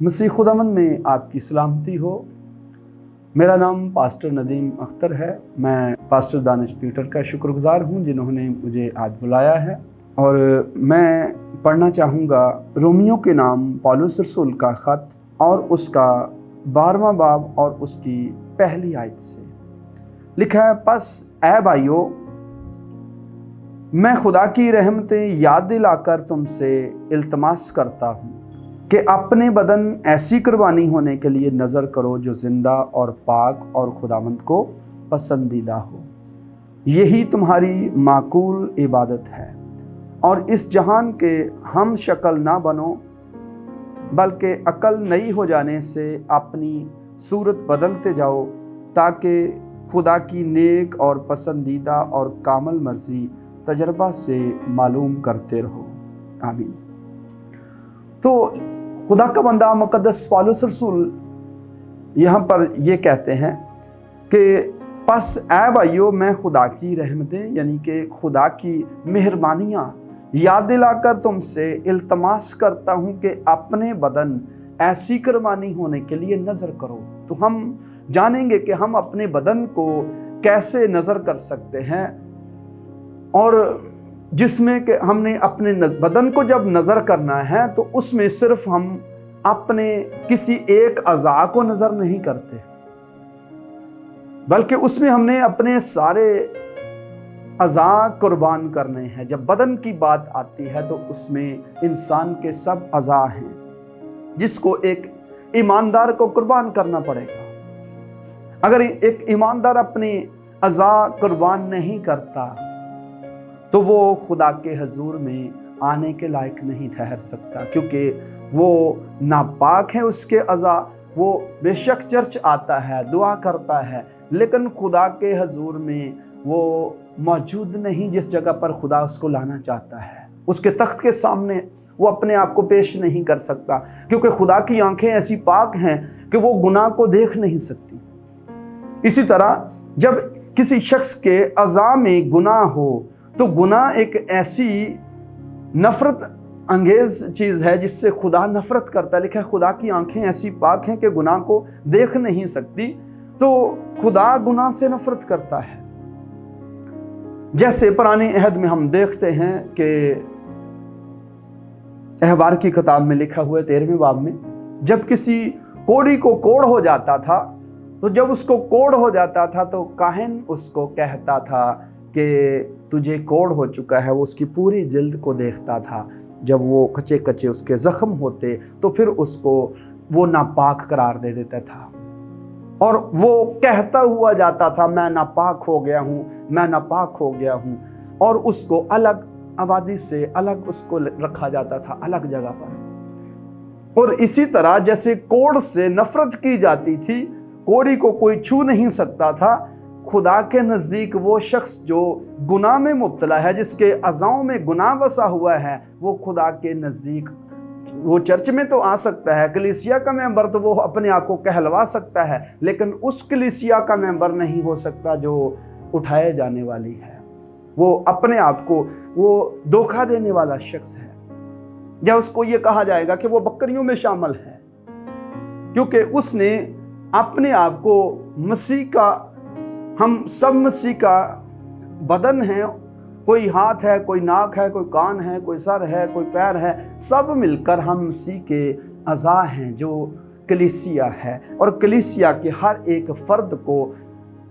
मसीह खुदावंद में आपकी सलामती हो। मेरा नाम पास्टर नदीम अख्तर है। मैं पास्टर दानिश पीटर का शुक्रगुजार हूँ जिन्होंने मुझे आज बुलाया है। और मैं पढ़ना चाहूँगा रोमियो के नाम पौलुस रसूल का ख़त और उसका 12वां बाब और उसकी पहली आयत से लिखा है, बस ऐ भाइयों, मैं खुदा की रहमतें याद दिलाकर तुमसे इल्तमास करता हूँ कि अपने बदन ऐसी कुर्बानी होने के लिए नज़र करो जो जिंदा और पाक और खुदावंद को पसंदीदा हो। यही तुम्हारी माकूल इबादत है। और इस जहान के हम शक्ल ना बनो, बल्कि अकल नई हो जाने से अपनी सूरत बदलते जाओ, ताकि खुदा की नेक और पसंदीदा और कामल मर्जी तजर्बा से मालूम करते रहो। आमीन। तो खुदा का बंदा मुकद्दस पौलुस रसूल यहाँ पर ये कहते हैं कि बस ऐ भाइयों, मैं खुदा की रहमतें यानी कि खुदा की मेहरबानियाँ याद दिलाकर तुमसे इल्तमास करता हूँ कि अपने बदन ऐसी कुर्बानी होने के लिए नज़र करो। तो हम जानेंगे कि हम अपने बदन को कैसे नज़र कर सकते हैं, और जिसमें कि हमने अपने बदन को जब नज़र करना है तो उसमें सिर्फ हम अपने किसी एक अज़ा को नज़र नहीं करते, बल्कि उसमें हमने अपने सारे अज़ा कुर्बान करने हैं। जब बदन की बात आती है तो उसमें इंसान के सब अज़ा हैं जिसको एक ईमानदार को कुर्बान करना पड़ेगा। अगर एक ईमानदार अपने अज़ा कुर्बान नहीं करता तो वो खुदा के हजूर में आने के लायक नहीं ठहर सकता, क्योंकि वो नापाक है। उसके अज़ा, वो बेशक चर्च आता है, दुआ करता है, लेकिन खुदा के हजूर में वो मौजूद नहीं जिस जगह पर खुदा उसको लाना चाहता है। उसके तख्त के सामने वो अपने आप को पेश नहीं कर सकता, क्योंकि खुदा की आंखें ऐसी पाक हैं कि वो गुनाह को देख नहीं सकती। इसी तरह जब किसी शख्स के अज़ा में गुनाह हो तो गुनाह एक ऐसी नफरत अंगेज चीज़ है जिससे खुदा नफरत करता है। लिखा है, खुदा की आंखें ऐसी पाक हैं कि गुनाह को देख नहीं सकती, तो खुदा गुनाह से नफरत करता है। जैसे पुराने अहद में हम देखते हैं कि अहबार की किताब में लिखा हुआ है 13वें बाब में, जब किसी कोढ़ी को कोढ़ हो जाता था, तो जब उसको कोढ़ हो जाता था तो काहिन उसको कहता था कि तुझे कोढ़ हो चुका है। वो उसकी पूरी जिल्द को देखता था। जब वो कच्चे कच्चे उसके जख्म होते तो फिर उसको वो नापाक करार दे देता था, और वो कहता हुआ जाता था, मैं नापाक हो गया हूँ, मैं नापाक हो गया हूँ। और उसको अलग आबादी से अलग उसको रखा जाता था, अलग जगह पर। और इसी तरह जैसे कोढ़ से नफरत की जाती थी, कोढ़ी को कोई छू नहीं सकता था, खुदा के नज़दीक वो शख्स जो गुनाह में मुब्तला है, जिसके अज़ाओं में गुनाह बसा हुआ है, वो खुदा के नज़दीक, वो चर्च में तो आ सकता है, कलीसिया का मेंबर तो वो अपने आप को कहलवा सकता है, लेकिन उस कलीसिया का मेंबर नहीं हो सकता जो उठाए जाने वाली है। वो अपने आप को वो धोखा देने वाला शख्स है, या उसको ये कहा जाएगा कि वो बकरियों में शामिल है, क्योंकि उसने अपने आप को मसीह का, हम सब मसीह का बदन है। कोई हाथ है, कोई नाक है, कोई कान है, कोई सर है, कोई पैर है, सब मिलकर हम मसीह के अज़ा हैं जो कलीसिया है। और कलीसिया के हर एक फर्द को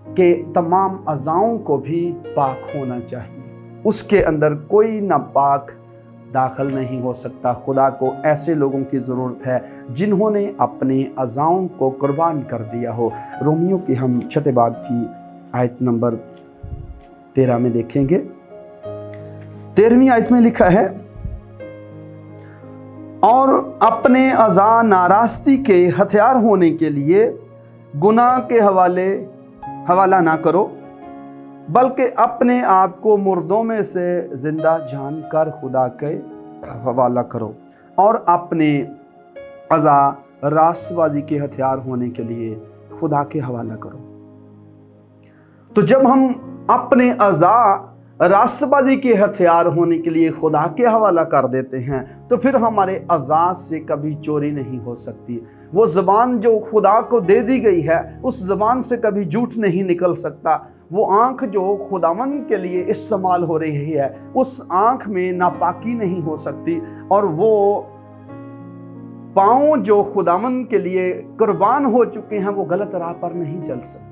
के तमाम अज़ाओं को भी पाक होना चाहिए। उसके अंदर कोई नापाक दाखिल नहीं हो सकता। खुदा को ऐसे लोगों की ज़रूरत है जिन्होंने अपने अज़ाओं को कुर्बान कर दिया हो। रोमियो की हम 6 बाब की आयत नंबर 13 में देखेंगे। 13वीं आयत में लिखा है, और अपने अज़ा नारास्ती के हथियार होने के लिए गुनाह के हवाला ना करो, बल्कि अपने आप को मुर्दों में से जिंदा जानकर खुदा के हवाला करो, और अपने अज़ा रास्तबाजी के हथियार होने के लिए खुदा के हवाला करो। तो जब हम अपने अज़ा रास्तबाजी के हथियार होने के लिए खुदा के हवाला कर देते हैं, तो फिर हमारे अज़ाज़ से कभी चोरी नहीं हो सकती। वो ज़बान जो खुदा को दे दी गई है, उस ज़बान से कभी झूठ नहीं निकल सकता। वो आँख जो खुदावंद के लिए इस्तेमाल हो रही है, उस आँख में नापाकी नहीं हो सकती। और वो पाँव जो खुदावंद के लिए कुर्बान हो चुके हैं, वो गलत राह पर नहीं चल सकते।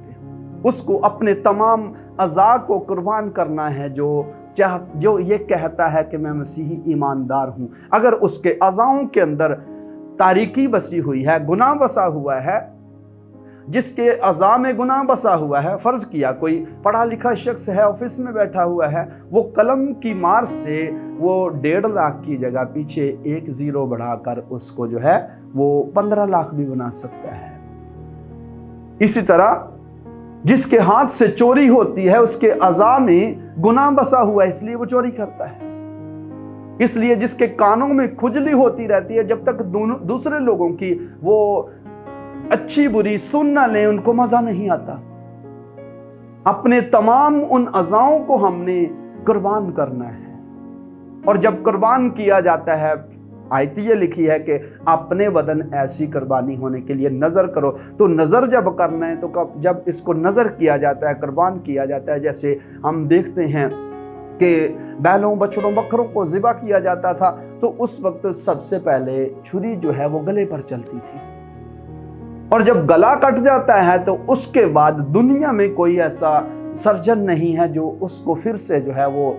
उसको अपने तमाम अज़ा को कुर्बान करना है जो ये कहता है कि मैं मसीही ईमानदार हूँ। अगर उसके अज़ाओं के अंदर तारीकी बसी हुई है, गुनाह बसा हुआ है, जिसके अज़ा में गुनाह बसा हुआ है, फ़र्ज़ किया कोई पढ़ा लिखा शख्स है, ऑफिस में बैठा हुआ है, वो कलम की मार से वो 1.5 लाख की जगह पीछे 1 ज़ीरो बढ़ाकर उसको जो है वो 15 लाख भी बना सकता है। इसी तरह जिसके हाथ से चोरी होती है, उसके अज़ा में गुनाह बसा हुआ है, इसलिए वो चोरी करता है। इसलिए जिसके कानों में खुजली होती रहती है, जब तक दूसरे लोगों की वो अच्छी बुरी सुन ना लें, उनको मजा नहीं आता। अपने तमाम उन अज़ाओं को हमने कुर्बान करना है। और जब कुर्बान किया जाता है, आयत ये लिखी है कि अपने बदन ऐसी कुर्बानी होने के लिए नज़र करो। तो नज़र जब करना है, तो जब इसको नज़र किया जाता है, कुर्बान किया जाता है, जैसे हम देखते हैं कि बैलों, बछड़ों, बकरों को ज़िबा किया जाता था, तो उस वक्त सबसे पहले छुरी जो है वो गले पर चलती थी। और जब गला कट जाता है, तो उसके बाद दुनिया में कोई ऐसा सर्जन नहीं है जो उसको फिर से जो है वो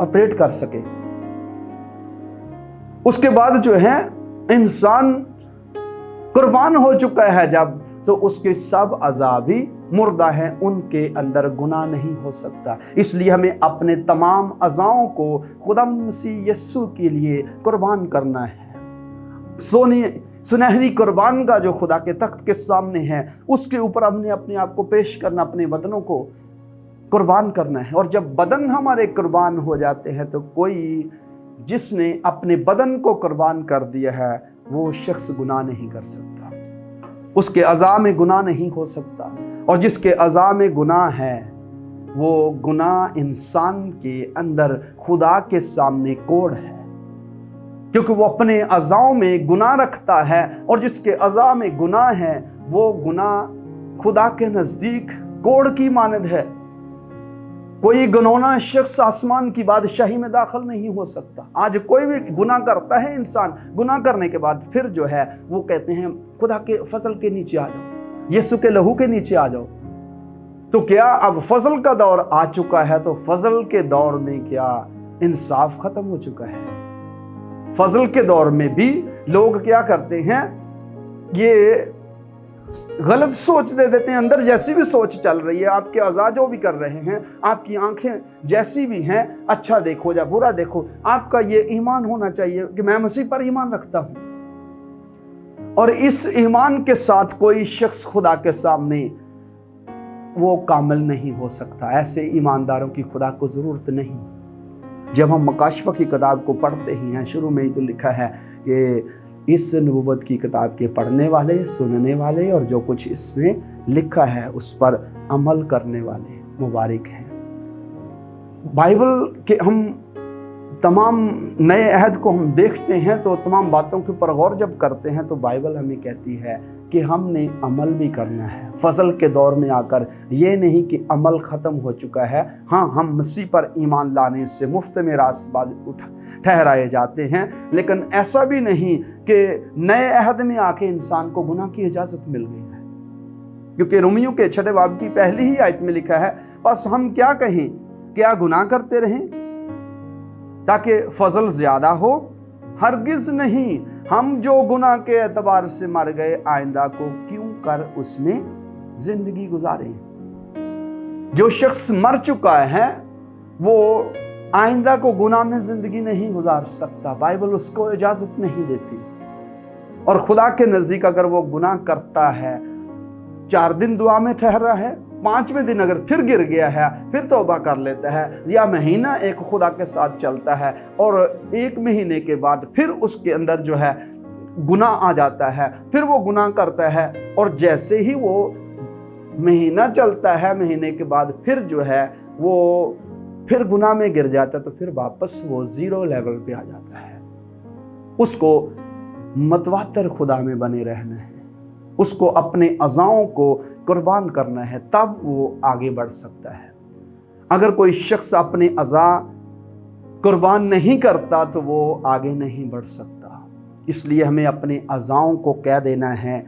ऑपरेट कर सके। उसके बाद जो है इंसान कुर्बान हो चुका है जब, तो उसके सब अज़ा भी मुर्दा हैं, उनके अंदर गुनाह नहीं हो सकता। इसलिए हमें अपने तमाम अज़ाओं को खुदा मसीह यस्सु के लिए कुर्बान करना है। सुनहरी कुर्बान का जो खुदा के तख्त के सामने है, उसके ऊपर हमने अपने आप को पेश करना, अपने बदनों को कुर्बान करना है। और जब बदन हमारे कुर्बान हो जाते हैं, तो कोई जिसने अपने बदन को कुर्बान कर दिया है, वो शख्स गुनाह नहीं कर सकता, उसके अज़ा में गुनाह नहीं हो सकता। और जिसके अज़ा में गुनाह है, वो गुनाह इंसान के अंदर खुदा के सामने कोड़ है, क्योंकि वो अपने अज़ाओं में गुनाह रखता है। और जिसके अज़ा में गुनाह है, वो गुनाह खुदा के नज़दीक कोड़ की मानद है। कोई गुनौना शख्स आसमान की बादशाही में दाखिल नहीं हो सकता। आज कोई भी गुनाह करता है इंसान, गुनाह करने के बाद फिर जो है वो कहते हैं खुदा के फजल के नीचे आ जाओ, यीशु के लहू के नीचे आ जाओ। तो क्या अब फजल का दौर आ चुका है? तो फजल के दौर में क्या इंसाफ खत्म हो चुका है? फजल के दौर में भी लोग क्या करते हैं, ये गलत सोच दे देते हैं। अंदर जैसी भी सोच चल रही है, आपके अज़ा जो भी कर रहे हैं, आपकी आंखें जैसी भी हैं, अच्छा देखो या बुरा देखो, आपका ये ईमान होना चाहिए कि मैं मसीह पर ईमान रखता हूं। और इस ईमान के साथ कोई शख्स खुदा के सामने वो कामिल नहीं हो सकता। ऐसे ईमानदारों की खुदा को ज़रूरत नहीं। जब हम मकाशफा की किताब को पढ़ते ही हैं, शुरू में ही तो लिखा है कि इस नबूवत की किताब के पढ़ने वाले, सुनने वाले और जो कुछ इसमें लिखा है उस पर अमल करने वाले मुबारक हैं। बाइबल के हम तमाम नए अहद को हम देखते हैं, तो तमाम बातों के ऊपर गौर जब करते हैं, तो बाइबल हमें कहती है कि हमने अमल भी करना है। फजल के दौर में आकर ये नहीं कि अमल ख़त्म हो चुका है, हाँ हम मसीह पर ईमान लाने से मुफ्त में रास्तबाज ठहराए जाते हैं, लेकिन ऐसा भी नहीं कि नए अहद में आके इंसान को गुनाह की इजाज़त मिल गई है। क्योंकि रोमियो के 6 बाब की पहली ही आयत में लिखा है, बस हम क्या कहें, क्या गुनाह करते रहें ताकि फजल ज़्यादा हो? हरगिज़ नहीं, हम जो गुनाह के एतबार से मर गए, आइंदा को क्यों कर उसमें जिंदगी गुजारें। जो शख्स मर चुका है वो आइंदा को गुनाह में जिंदगी नहीं गुजार सकता। बाइबल उसको इजाजत नहीं देती। और खुदा के नजदीक अगर वो गुनाह करता है, 4 दिन दुआ में ठहरा है, 5वें दिन अगर फिर गिर गया है, फिर तौबा कर लेता है, या महीना एक खुदा के साथ चलता है और 1 महीने के बाद फिर उसके अंदर जो है गुनाह आ जाता है, फिर वो गुनाह करता है, और जैसे ही वो महीना चलता है, महीने के बाद फिर जो है वो फिर गुनाह में गिर जाता है तो फिर वापस वो 0 लेवल पे आ जाता है। उसको मतवातर खुदा में बने रहना है, उसको अपने अज़ाओं को कुर्बान करना है, तब वो आगे बढ़ सकता है। अगर कोई शख्स अपने अज़ा कुर्बान नहीं करता तो वो आगे नहीं बढ़ सकता। इसलिए हमें अपने अज़ाओं को कह देना है,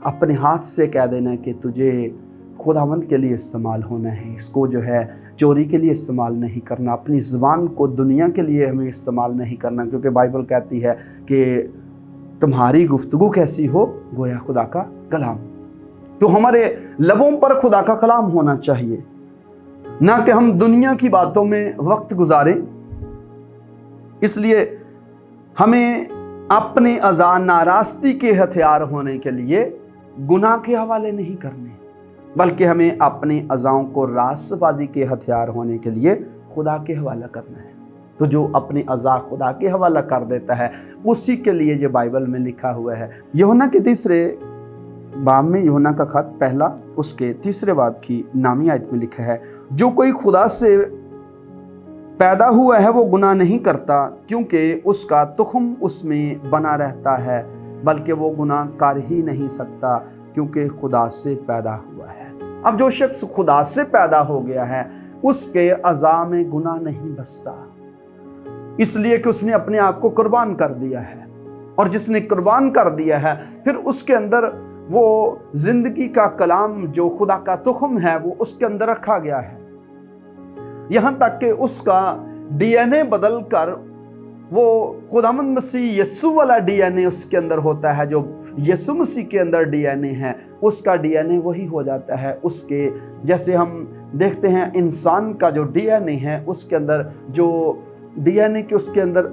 अपने हाथ से कह देना है कि तुझे खुदावंद के लिए इस्तेमाल होना है, इसको जो है चोरी के लिए इस्तेमाल नहीं करना, अपनी ज़ुबान को दुनिया के लिए हमें इस्तेमाल नहीं करना, क्योंकि बाइबल कहती है कि तुम्हारी गुफ्तगू कैसी हो गोया खुदा का कलाम। तो हमारे लबों पर खुदा का कलाम होना चाहिए, ना कि हम दुनिया की बातों में वक्त गुजारें। इसलिए हमें अपने अज़ा नाराज़गी के हथियार होने के लिए गुनाह के हवाले नहीं करने, बल्कि हमें अपने अज़ाओं को रास्तबाजी के हथियार होने के लिए खुदा के हवाला करना है। तो जो अपने अज़ा खुदा के हवाला कर देता है, उसी के लिए जो बाइबल में लिखा हुआ है, यूहन्ना के 3 बाब में, यूहन्ना का खत पहला उसके 3 बाब की नामी आयत में लिखा है, जो कोई खुदा से पैदा हुआ है वो गुनाह नहीं करता, क्योंकि उसका तुख़्म उसमें बना रहता है, बल्कि वो गुनाह कर ही नहीं सकता क्योंकि खुदा से पैदा हुआ है। अब जो शख्स खुदा से पैदा हो गया है उसके अज़ा में गुनाह नहीं बसता, इसलिए कि उसने अपने आप को कुर्बान कर दिया है। और जिसने कुर्बान कर दिया है फिर उसके अंदर वो जिंदगी का कलाम जो खुदा का तुख़्म है वो उसके अंदर रखा गया है, यहाँ तक कि उसका डीएनए बदल कर वो खुदावंद मसीह यीशु वाला डीएनए उसके अंदर होता है। जो यीशु मसीह के अंदर डीएनए है उसका डीएनए वही हो जाता है उसके। जैसे हम देखते हैं इंसान का जो डीएनए है उसके अंदर जो डीएनए के उसके अंदर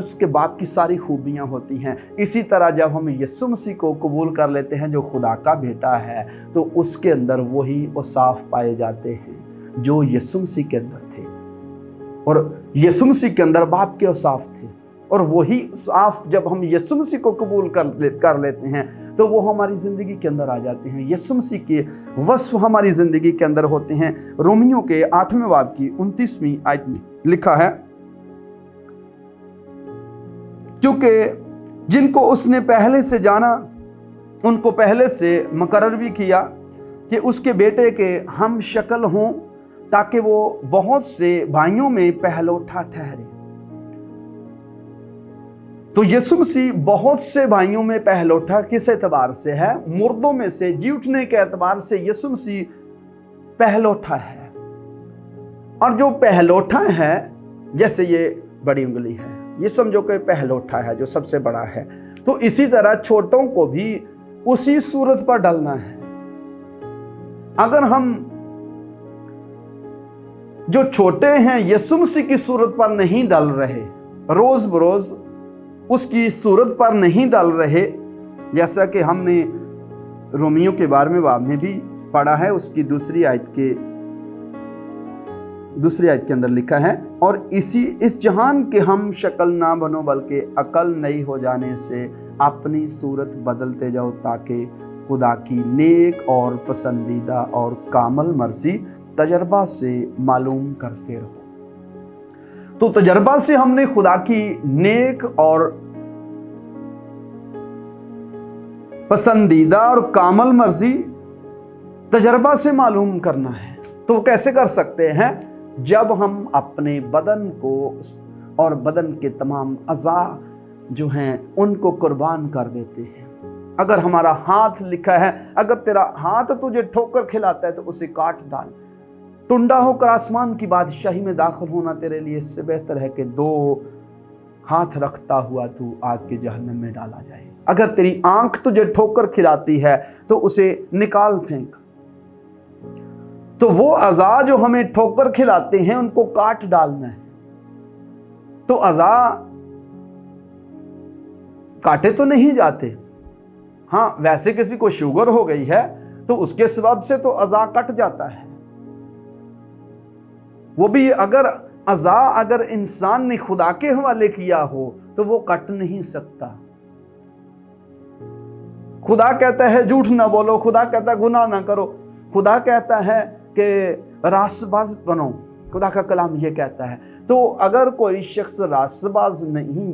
उसके बाप की सारी खूबियां होती हैं। इसी तरह जब हम यीशु मसीह को कबूल कर लेते हैं जो खुदा का बेटा है तो उसके अंदर वही औसाफ पाए जाते हैं जो यीशु मसीह के अंदर थे, और यीशु मसीह के अंदर बाप के औसाफ थे। और वही औसाफ जब हम यीशु मसीह को कबूल कर लेते हैं तो वो हमारी ज़िंदगी के अंदर आ जाते हैं। यीशु मसीह के वस्फ हमारी ज़िंदगी के अंदर होते हैं। रोमियो के 8वें बाब की 29वीं आयत में लिखा है, क्योंकि जिनको उसने पहले से जाना उनको पहले से मुकर्रर भी किया कि उसके बेटे के हम शक्ल हों, ताकि वो बहुत से भाइयों में पहलौठा ठहरे। तो यीशु मसीह बहुत से भाइयों में पहलौठा किस एतबार से है? मुर्दों में से जी उठने के एतबार से यीशु मसीह पहलौठा है। और जो पहलौठा है, जैसे ये बड़ी उंगली है, ये समझो कि पहलौठा है जो सबसे बड़ा है, तो इसी तरह छोटों को भी उसी सूरत पर डलना है। अगर हम जो छोटे हैं यीशु मसीह की सूरत पर नहीं डल रहे, रोज बरोज उसकी सूरत पर नहीं डल रहे, जैसा कि हमने रोमियो के 12वें बाब में भी पढ़ा है, उसकी दूसरी आयत के अंदर लिखा है, और इस जहान के हम शक्ल ना बनो बल्कि अकल नई हो जाने से अपनी सूरत बदलते जाओ, ताकि खुदा की नेक और पसंदीदा और कामल मर्जी तजर्बा से मालूम करते रहो। तो तजर्बा से हमने खुदा की नेक और पसंदीदा और कामल मर्जी तजर्बा से मालूम करना है। तो कैसे कर सकते हैं? जब हम अपने बदन को और बदन के तमाम अज़ा जो हैं उनको कुर्बान कर देते हैं। अगर हमारा हाथ लिखा है, अगर तेरा हाथ तुझे ठोकर खिलाता है तो उसे काट डाल। टुंडा होकर आसमान की बादशाही में दाखिल होना तेरे लिए इससे बेहतर है कि 2 हाथ रखता हुआ तू आग के जहन्नम में डाला जाए। अगर तेरी आंख तुझे ठोकर खिलाती है तो उसे निकाल फेंक। तो वो अज़ा जो हमें ठोकर खिलाते हैं उनको काट डालना है। तो अज़ा काटे तो नहीं जाते। हाँ, वैसे किसी को शुगर हो गई है तो उसके सबब से तो अज़ा कट जाता है। वो भी अगर इंसान ने खुदा के हवाले किया हो तो वो कट नहीं सकता। खुदा कहता है झूठ ना बोलो, खुदा कहता है गुनाह ना करो, खुदा कहता है कि रास्तबाज बनो, खुदा का कलाम ये कहता है। तो अगर कोई शख्स रास्तबाज नहीं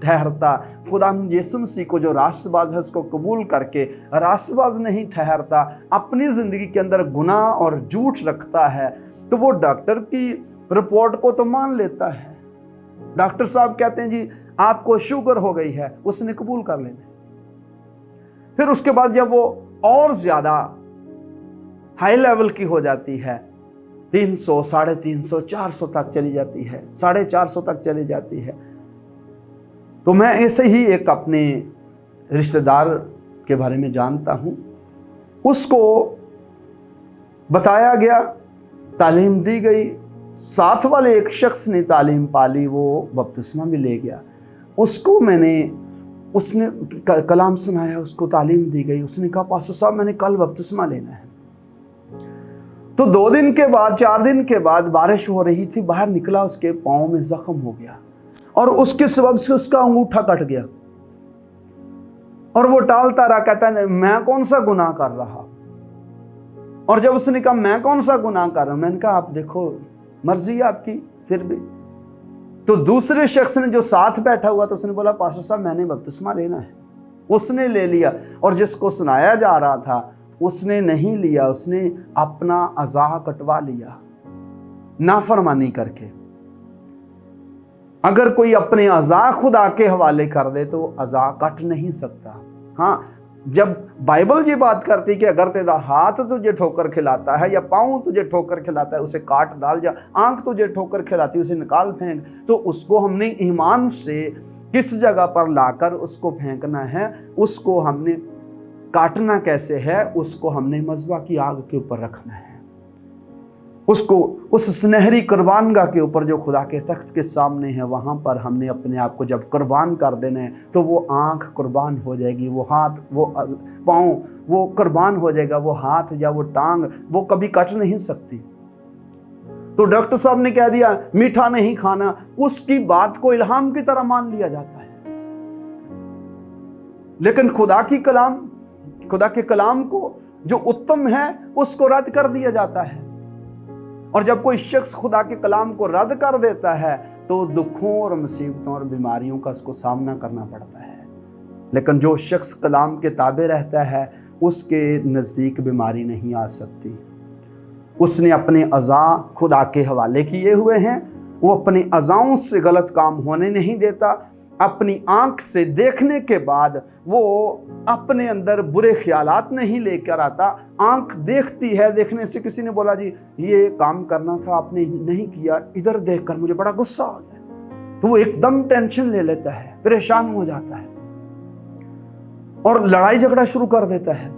ठहरता, खुदा यीशु मसीह को जो रास्तबाज है उसको कबूल करके रास्तबाज नहीं ठहरता, अपनी ज़िंदगी के अंदर गुनाह और झूठ रखता है, तो वो डॉक्टर की रिपोर्ट को तो मान लेता है। डॉक्टर साहब कहते हैं जी आपको शुगर हो गई है, उसने कबूल कर लेना। फिर उसके बाद जब वो और ज़्यादा हाई लेवल की हो जाती है, 300, 350, 400 तक चली जाती है, 450 तक चली जाती है, तो मैं ऐसे ही एक अपने रिश्तेदार के बारे में जानता हूँ। उसको बताया गया, तालीम दी गई, साथ वाले एक शख्स ने तालीम पाली, वो बपतिस्मा भी ले गया। उसने कलाम सुनाया, उसको तालीम दी गई। उसने कहा पास्टर साहब मैंने कल बपतिस्मा लेना है। तो 2 दिन के बाद 4 दिन के बाद बारिश हो रही थी, बाहर निकला, उसके पाँव में जख्म हो गया और उसके सबब से उसका अंगूठा कट गया। और वो टालता रहा, कहता है मैं कौन सा गुनाह कर रहा। और जब उसने कहा मैं कौन सा गुनाह कर रहा हूं, मैंने कहा आप देखो मर्जी है आपकी। फिर भी तो दूसरे शख्स ने जो साथ बैठा हुआ, तो उसने बोला पास्टर साहब मैंने बपतिस्मा लेना है। उसने ले लिया, और जिसको सुनाया जा रहा था उसने नहीं लिया, उसने अपना अज़ा कटवा लिया नाफरमानी करके। अगर कोई अपने अज़ा खुदा के हवाले कर दे तो अज़ा कट नहीं सकता। हाँ, जब बाइबल ये बात करती है कि अगर तेरा हाथ तुझे ठोकर खिलाता है या पाँव तुझे ठोकर खिलाता है उसे काट डाल, या आंख तुझे ठोकर खिलाती है उसे निकाल फेंक, तो उसको हमने ईमान से किस जगह पर लाकर उसको फेंकना है, उसको हमने काटना कैसे है, उसको हमने मज़बा की आग के ऊपर रखना है, उसको उस सुनहरी कुर्बानगाह के ऊपर जो खुदा के तख्त के सामने है, वहाँ पर हमने अपने आप को जब कुर्बान कर देना है, तो वो आँख कुर्बान हो जाएगी, वो हाथ, वो पाँव वो कुर्बान हो जाएगा, वो हाथ या वो टांग वो कभी कट नहीं सकती। तो डॉक्टर साहब ने कह दिया मीठा नहीं खाना, उसकी बात को इल्हाम की तरह मान लिया जाता है। लेकिन खुदा के कलाम को जो उत्तम है उसको रद्द कर दिया जाता है। और जब कोई शख्स खुदा के कलाम को रद्द कर देता है तो दुखों और मुसीबतों और बीमारियों का उसको सामना करना पड़ता है। लेकिन जो शख्स कलाम के ताबे रहता है उसके नज़दीक बीमारी नहीं आ सकती। उसने अपने अज़ा खुदा के हवाले किए हुए हैं, वो अपने अज़ाओं से गलत काम होने नहीं देता। अपनी आंख से देखने के बाद वो अपने अंदर बुरे ख्यालात नहीं लेकर आता। आंख देखती है, देखने से किसी ने बोला जी ये काम करना था आपने नहीं किया, इधर देखकर मुझे बड़ा गुस्सा हो गया, तो वो एकदम टेंशन ले लेता है, परेशान हो जाता है और लड़ाई झगड़ा शुरू कर देता है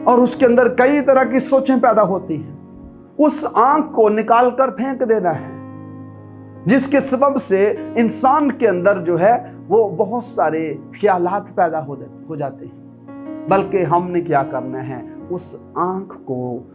और उसके अंदर कई तरह की सोचें पैदा होती हैं। उस आंख को निकाल कर फेंक देना है, जिसके सबब से इंसान के अंदर जो है वो बहुत सारे ख्यालात पैदा हो जाते हैं। बल्कि हमने क्या करना है, उस आंख को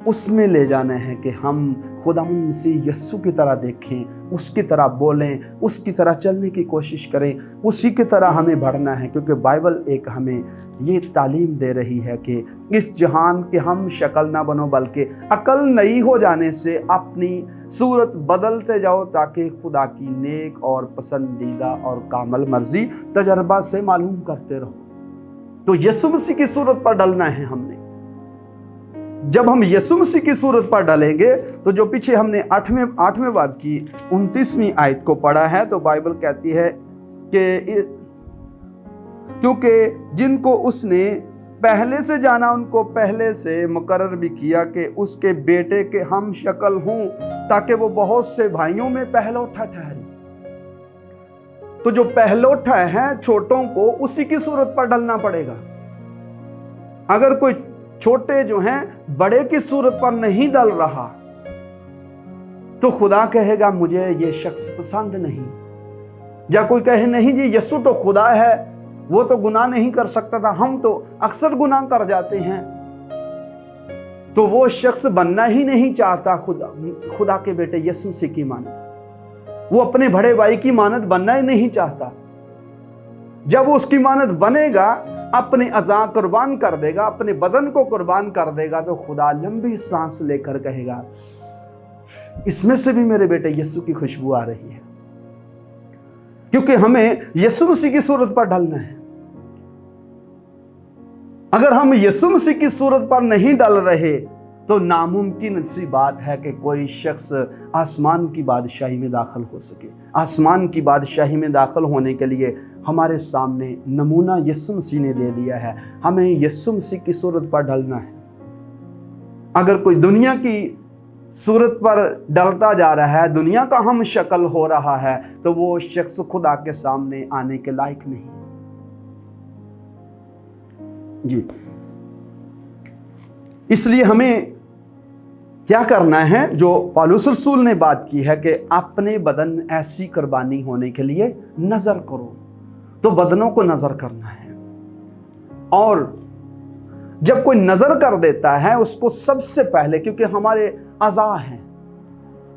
उसमें ले जाना है कि हम खुदावंद मसीह यस्सु की तरह देखें, उसकी तरह बोलें, उसकी तरह चलने की कोशिश करें, उसी की तरह हमें बढ़ना है। क्योंकि बाइबल एक हमें ये तालीम दे रही है कि इस जहान के हम शक्ल ना बनो, बल्कि अकल नई हो जाने से अपनी सूरत बदलते जाओ, ताकि खुदा की नेक और पसंदीदा और कामल मर्जी तजर्बा से मालूम करते रहो। तो यीशु मसीह की सूरत पर डलना है हमने। जब हम यीशु मसीह की सूरत पर डलेंगे तो जो पीछे हमने 8वें बाब की 29वीं आयत को पढ़ा है, तो बाइबल कहती है कि क्योंकि जिनको उसने पहले से जाना उनको पहले से मुकर्रर भी किया कि उसके बेटे के हम शक्ल हों, ताकि वो बहुत से भाइयों में पहलौठा ठहरे। तो जो पहलौठा है, छोटों को उसी की सूरत पर डलना पड़ेगा। अगर कोई छोटे जो हैं बड़े की सूरत पर नहीं डल रहा तो खुदा कहेगा मुझे ये शख्स पसंद नहीं। या कोई कहे नहीं जी यीशु तो खुदा है, वो तो गुनाह नहीं कर सकता था, हम तो अक्सर गुनाह कर जाते हैं, तो वो शख्स बनना ही नहीं चाहता खुदा के बेटे यीशु मसीह की मानद। वो अपने बड़े भाई की मानद बनना ही नहीं चाहता। जब वो उसकी मानद बनेगा अपने अज़ा कुर्बान कर देगा, अपने बदन को कुर्बान कर देगा, तो खुदा लंबी सांस लेकर कहेगा इसमें से भी मेरे बेटे यीशु की खुशबू आ रही है। क्योंकि हमें यीशु मसीह की सूरत पर ढलना है। अगर हम यीशु मसीह की सूरत पर नहीं डल रहे तो नामुमकिन सी बात है कि कोई शख्स आसमान की बादशाही में दाखिल हो सके। आसमान की बादशाही में दाखिल होने के लिए हमारे सामने नमूना यीशु मसीह ने दे दिया है। हमें यीशु मसीह की सूरत पर ढलना है। अगर कोई दुनिया की सूरत पर डलता जा रहा है, दुनिया का हम शक्ल हो रहा है, तो वो शख्स खुदा के सामने आने के लायक नहीं जी। इसलिए हमें क्या करना है, जो पौलुस रसूल ने बात की है कि अपने बदन ऐसी कुर्बानी होने के लिए नजर करो, तो बदनों को नजर करना है। और जब कोई नजर कर देता है उसको सबसे पहले, क्योंकि हमारे अज़ा हैं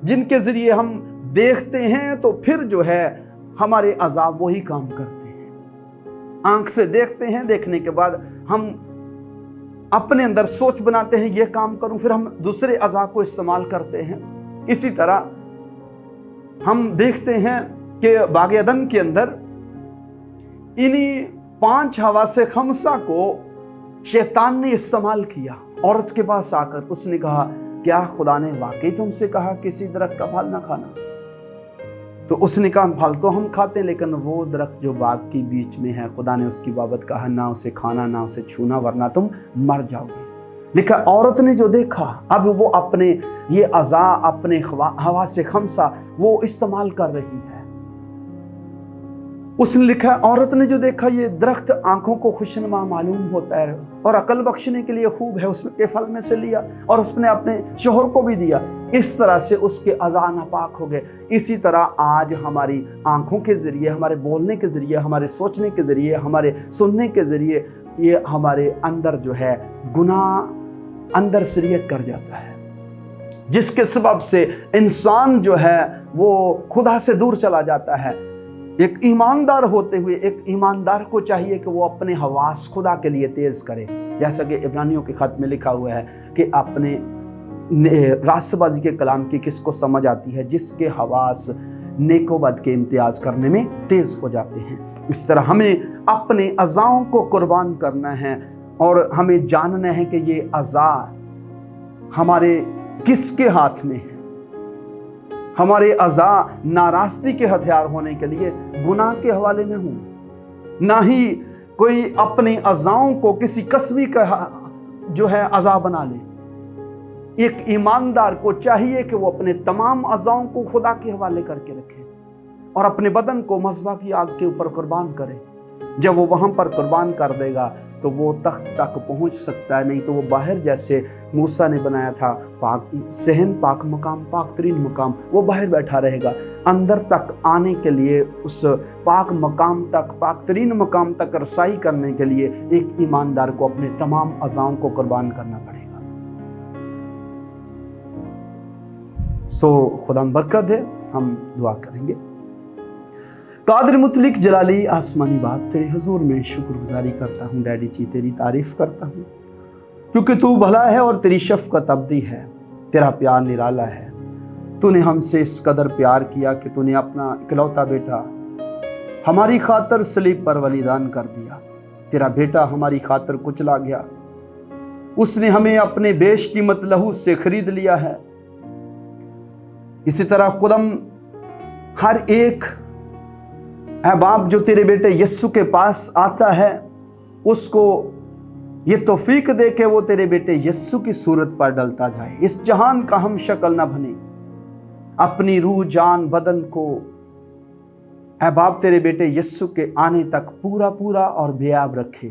जिनके जरिए हम देखते हैं, तो फिर जो है हमारे अज़ा वही काम करते हैं। आंख से देखते हैं, देखने के बाद हम अपने अंदर सोच बनाते हैं ये काम करूं, फिर हम दूसरे अज़ा को इस्तेमाल करते हैं। इसी तरह हम देखते हैं कि बाग़ अदन के अंदर इन्हीं 5 हवासे खमसा को शैतान ने इस्तेमाल किया। औरत के पास आकर उसने कहा क्या खुदा ने वाकई तुमसे कहा किसी दरख्त का फल ना खाना? तो उसने कहा फल तो हम खाते हैं, लेकिन वो दरख्त जो बाग के बीच में है, खुदा ने उसकी बाबत कहा ना उसे खाना ना उसे छूना, वरना तुम मर जाओगे। लिखा औरत ने जो देखा, अब वो अपने ये अज़ा, अपने हवा से खमसा वो इस्तेमाल कर रही है। उसने लिखा औरत ने जो देखा ये दरख्त आंखों को खुशनुमा मालूम होता है और अकल बख्शने के लिए खूब है, उसमें के फल में से लिया और उसने अपने शोहर को भी दिया। इस तरह से उसके अज़ा नापाक हो गए। इसी तरह आज हमारी आंखों के ज़रिए, हमारे बोलने के ज़रिए, हमारे सोचने के ज़रिए, हमारे सुनने के ज़रिए ये हमारे अंदर जो है गुनाह अंदर सरियत कर जाता है, जिसके सबब से इंसान जो है वो खुदा से दूर चला जाता है। एक ईमानदार होते हुए एक ईमानदार को चाहिए कि वो अपने हवास खुदा के लिए तेज करे, जैसा कि इब्रानियों के खत में लिखा हुआ है कि अपने रास्तबाजी के कलाम की किसको समझ आती है, जिसके हवास नेकोबद के इम्तियाज करने में तेज हो जाते हैं। इस तरह हमें अपने अज़ाओं को कुर्बान करना है और हमें जानना है कि ये अज़ा हमारे किसके हाथ में है। हमारे अज़ा नाराज़गी के हथियार होने के लिए गुनाह के हवाले न हों, ना ही कोई अपने अज़ाओं को किसी कसबी का जो है अज़ा बना ले। एक ईमानदार को चाहिए कि वो अपने तमाम अज़ाओं को खुदा के हवाले करके रखे और अपने बदन को मज़बा की आग के ऊपर कुर्बान करे। जब वो वहाँ पर कुर्बान कर देगा तो वो तख्त तक पहुँच सकता है, नहीं तो वो बाहर जैसे मूसा ने बनाया था पाक सहन, पाक मकाम, पाक तरीन मकाम, वो बाहर बैठा रहेगा। अंदर तक आने के लिए, उस पाक मकाम तक, पाक तरीन मकाम तक रसाई करने के लिए एक ईमानदार को अपने तमाम अज़ाओं को कुर्बान करना पड़ेगा। सो खुदा बरकत दे। हम दुआ करेंगे। कादिर मुतलिक जलाली आसमानी बाप, तेरे हुजूर में शुक्रगुजारी करता हूँ डैडी जी, तेरी तारीफ़ करता हूँ क्योंकि तू भला है और तेरी शफ़क़त अबदी है, तेरा प्यार निराला है। तूने हमसे इस कदर प्यार किया कि तूने अपना इकलौता बेटा हमारी खातर सलीब पर बलिदान कर दिया। तेरा बेटा हमारी खातर कुचला गया, उसने हमें अपने बेशकीमत लहू से खरीद लिया है। इसी तरह खुदम हर एक अहबाब जो तेरे बेटे यस्सु के पास आता है उसको ये तौफीक दे के वो तेरे बेटे यस्सु की सूरत पर डलता जाए। इस जहान का हम शक्ल न बने, अपनी रूह जान बदन को अहबाब तेरे बेटे यस्सु के आने तक पूरा पूरा और बेयाब रखे,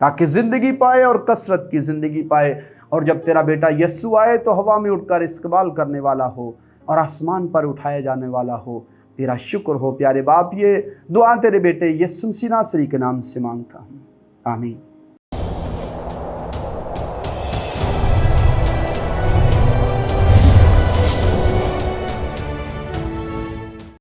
ताकि ज़िंदगी पाए और कसरत की ज़िंदगी पाए। और जब तेरा बेटा यस्सु आए तो हवा में उठकर इस्तकबाल करने वाला हो और आसमान पर उठाया जाने वाला हो। तेरा शुक्र हो प्यारे बाप। ये दुआ तेरे बेटे यीशु मसीह नासरी के नाम से मांगता हूँ, आमीन।